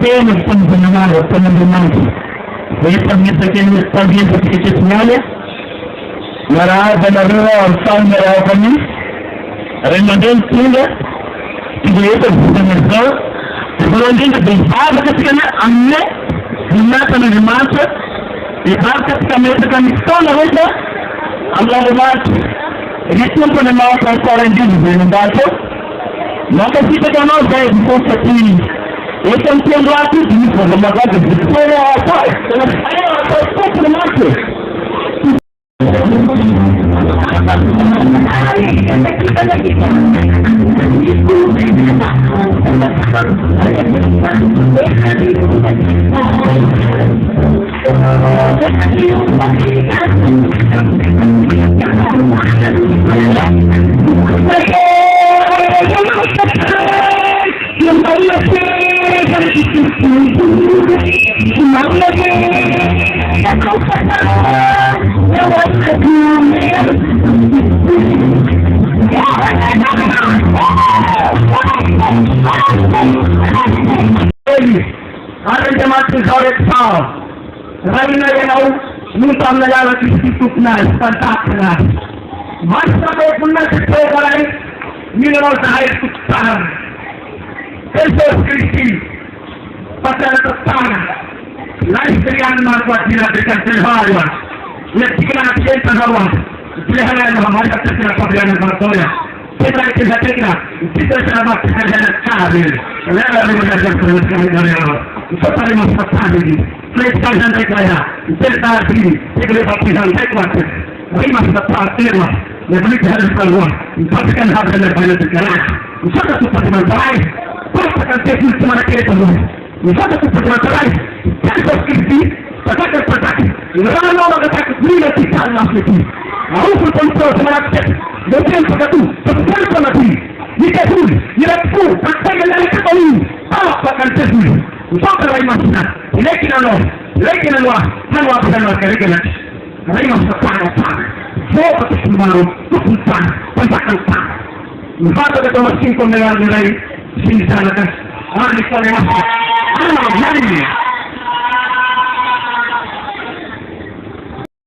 теми, кто не занимает, кто не занимается. Если мне такие стабильные впечатления, Нарада Нарова, сам Наравами, Ремонтен Синга, и это Буханезо, Буханезо Буханезо, Анне, Гимната на Гимата, и Бахта Камета никто на это, Аллах Гимата, Ритм понимал, как Сарандин Гимата, но какие-то каналы, да, и просто ты. Это он всем платит, не помогает, la historia más guapina de Cantelvaria, la chica siempre roba, le jala la mamá de la familia de Martoya, siempre que se tenga, siempre se la va a hacer en el cabello, le va a remover el cabello, nosotros a family, let's go and take it, let's go and take it, we must have passed it, le voy a hacer el one, nosotros que nos hacen el baile de carajo, nosotros que pasamos el baile, ¿cómo se cante su semana que es el nosotros que podemos traer tantos que ataque y no van a atacar ni la quitar las que tú aún por tanto se van a hacer de tiempo que tú te con a ti ni que tú ni la tú ataque la que tú para cantar tú nosotros la imaginar y le que no va a pasar la que le ahí vamos a parar foco que se mano tu pan cantar nosotros que tomamos 5 medallas de ahí sin salas ahora está de más nadie